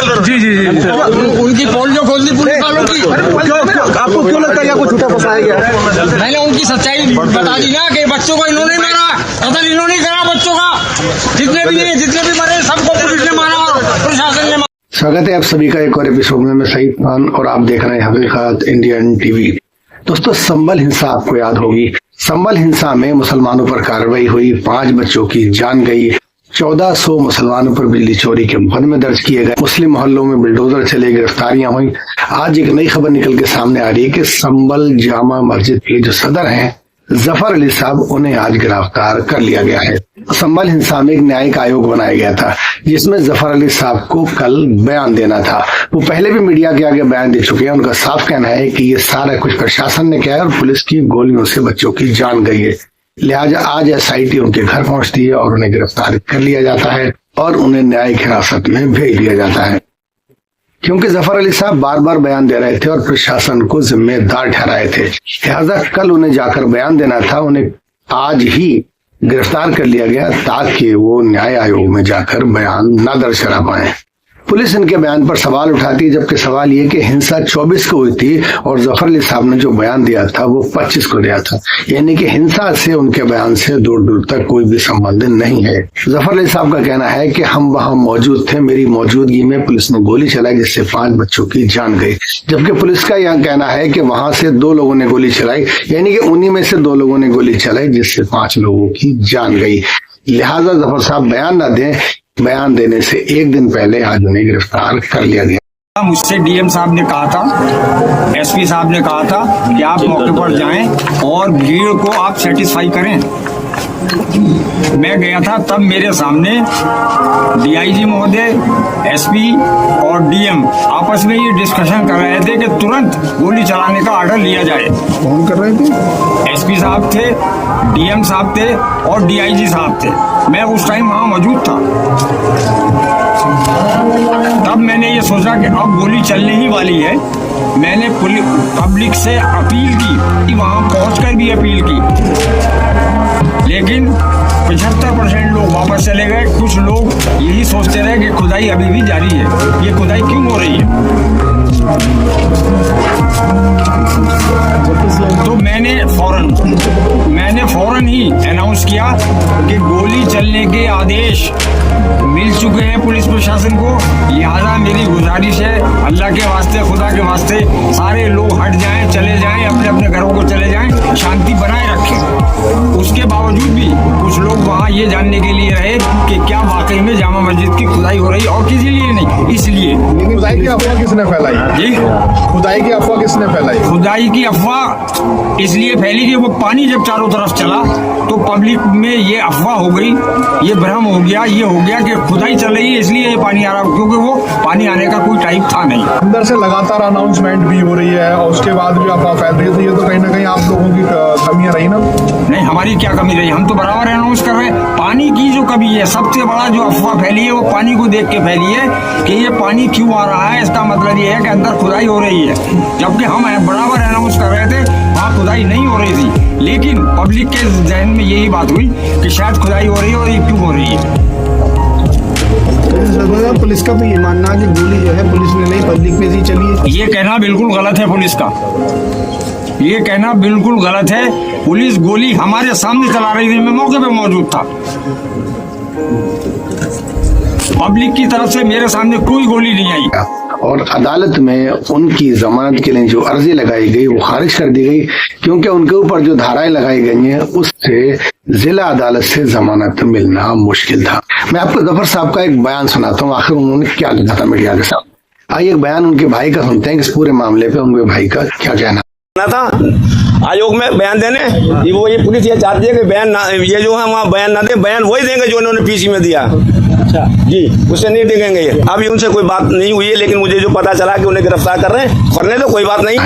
जी जी जी उनकी पोल जो खोल दी पुलिस वालों की। आपको क्यों लगता है कि आपको झूठा फंसाया गया? मैंने उनकी सच्चाई बता दी ना कि बच्चों को इन्होंने मारा, कत्ल इन्होंने करा बच्चों का। जितने भी मरे सबको पुलिस ने मारा और प्रशासन ने। स्वागत है आप सभी का एक और एपिसोड में। मैं सईद खान और आप देख रहे हैं हकीकत इंडियन टीवी। दोस्तों, संभल हिंसा आपको याद होगी। संभल हिंसा में मुसलमानों पर कार्रवाई हुई, 5 बच्चों की जान गई, 1400 मुसलमानों पर बिजली चोरी के मुकदमे दर्ज किए गए, मुस्लिम मोहल्लों में बुलडोजर चले, गिरफ्तारियां हुई। आज एक नई खबर निकल के सामने आ रही है कि संभल जामा मस्जिद के जो सदर हैं जफर अली साहब, उन्हें आज गिरफ्तार कर लिया गया है। संभल हिंसा में एक न्यायिक आयोग बनाया गया था जिसमें जफर अली साहब को कल बयान देना था। वो पहले भी मीडिया के आगे बयान दे चुके हैं। उनका साफ कहना है कि ये सारा कुछ प्रशासन ने किया है और पुलिस की गोलियों से बच्चों की जान गई है। लिहाजा आज SIT उनके घर पहुंचती है और उन्हें गिरफ्तार कर लिया जाता है और उन्हें न्यायिक हिरासत में भेज दिया जाता है, क्योंकि जफर अली साहब बार बार बयान दे रहे थे और प्रशासन को जिम्मेदार ठहराए थे। लिहाजा कल उन्हें जाकर बयान देना था, उन्हें आज ही गिरफ्तार कर लिया गया ताकि वो न्याय आयोग में जाकर बयान न दर्ज करा पाए। पुलिस इनके बयान पर सवाल उठाती है, जबकि सवाल ये कि हिंसा 24 को हुई थी और जफर अली साहब ने जो बयान दिया था वो 25 को दिया था, यानी कि हिंसा से उनके बयान से दूर दूर तक कोई भी संबंध नहीं है। जफर अली साहब का कहना है कि हम वहां मौजूद थे, मेरी मौजूदगी में पुलिस ने गोली चलाई जिससे 5 बच्चों की जान गई, जबकि पुलिस का यह कहना है कि वहां से 2 लोगों ने गोली चलाई, यानी कि उन्हीं में से 2 लोगों ने गोली चलाई जिससे 5 लोगों की जान गई। लिहाजा जफर साहब बयान न दें, बयान देने से एक दिन पहले आज उन्हें गिरफ्तार कर लिया गया। मुझसे DM साहब ने कहा था, SP साहब ने कहा था कि आप मौके पर जाएं और भीड़ को आप सेटिस्फाई करें। मैं गया था, तब मेरे सामने DIG महोदय, SP और DM आपस में ये डिस्कशन कर रहे थे कि तुरंत गोली चलाने का ऑर्डर लिया जाए। कौन कर रहे थे? SP साहब थे, DM साहब थे और DIG साहब थे। मैं उस टाइम वहां मौजूद था। तब मैंने ये सोचा कि अब गोली चलने ही वाली है। मैंने पब्लिक से अपील की, वहां पहुंचकर भी अपील की, लेकिन 75% लोग वापस चले गए। कुछ लोग यही सोचते रहे कि खुदाई अभी भी जारी है, ये खुदाई क्यों हो रही है। तो मैंने फौरन ही अनाउंस किया कि गोली चलने के आदेश मिल चुके हैं पुलिस प्रशासन को। लिहाजा मेरी गुजारिश है, अल्लाह के वास्ते, खुदा के वास्ते, सारे लोग हट जाएं, चले जाएं, अपने अपने घरों को चले जाएं, शांति बनाए रखें। उसके बावजूद भी कुछ लोग वहाँ ये जानने के लिए रहे कि क्या वाकई में जामा मस्जिद की खुदाई हो रही, और किसी लिए नहीं, इसलिए। खुदाई की अफवाह किसने फैलाई? जी, खुदाई की अफवाह किसने फैलाई? खुदाई की अफवाह इसलिए फैली कि वो पानी जब चारों तरफ चला तो पब्लिक में ये अफवाह हो गई, ये भ्रम हो गया, ये हो गया कि खुदाई चल रही है इसलिए ये पानी आ रहा, क्योंकि वो पानी आने का कोई टाइम था नहीं। अंदर से लगातार अनाउंसमेंट भी हो रही है और उसके बाद भी अफवाह फैल रही है, तो ये तो कहीं ना कहीं आप लोगों की कमियां रही ना? नहीं, हमारी क्या कमी रही, हम तो बराबर अनाउंस कर रहे हैं। पानी की जो कमी है, सबसे बड़ा जो अफवाह फैली है वो पानी को देख के फैली है कि ये पानी क्यों आ रहा है, इसका मतलब ये है कि अंदर खुदाई हो रही है, जबकि हम बराबर अनाउंस कर रहे थे वहाँ खुदाई नहीं हो रही थी। लेकिन पब्लिक के जहन में यही बात हुई कि शायद खुदाई हो रही है और ये क्यों हो रही है। पुलिस का भी ये मानना कि गोली जो है पुलिस ने नहीं, पब्लिक में ही चली है। ये कहना बिल्कुल गलत है पुलिस का, ये कहना बिल्कुल गलत है। पुलिस गोली हमारे सामने चला रही थी, मैं मौके पे मौजूद था। पब्लिक की तरफ से मेरे सामने कोई गोली नहीं आई। और अदालत में उनकी जमानत के लिए जो अर्जी लगाई गई वो खारिज कर दी गई, क्योंकि उनके ऊपर जो धाराएं लगाई गई हैं उससे जिला अदालत से जमानत मिलना मुश्किल था। मैं आपको जफर साहब का एक बयान सुनाता हूँ, आखिर उन्होंने क्या कहा था मीडिया के साथ। आइए एक बयान उनके भाई का सुनते हैं कि इस पूरे मामले पे उनके भाई का क्या कहना था। आयोग में बयान देने ये पुलिस ये चाहती है कि बयान ना, ये जो है वहाँ बयान ना दे, बयान वही देंगे जो उन्होंने PC में दिया। अच्छा जी, उससे नहीं देंगे ये। अभी उनसे कोई बात नहीं हुई है, लेकिन मुझे जो पता चला कि उन्हें गिरफ्तार कर रहे हैं, करने तो कोई बात नहीं।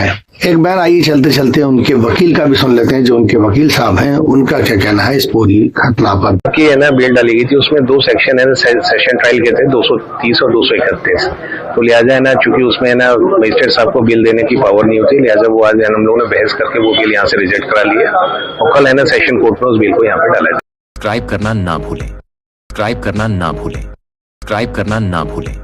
एक बयान आइए चलते चलते उनके वकील का भी सुन लेते हैं, जो उनके वकील साहब हैं उनका क्या कहना है इस पूरी घटना पर। की है ना बेल डाली गई थी, उसमें 2 सेक्शन है ना, सेशन ट्रायल के थे 230 और 231। तो लिहाजा है ना, चूंकि उसमें है ना मजिस्ट्रेट साहब को बिल देने की पावर नहीं होती, लिहाजा वो आज हम लोगों ने बहस करके वो बिल यहाँ से रिजेक्ट करा लिया और कल है ना सेशन कोर्ट में उस बिल को यहाँ पे डाला। सब्सक्राइब करना ना भूलें, सब्सक्राइब करना ना भूलें, सब्सक्राइब करना ना भूलें।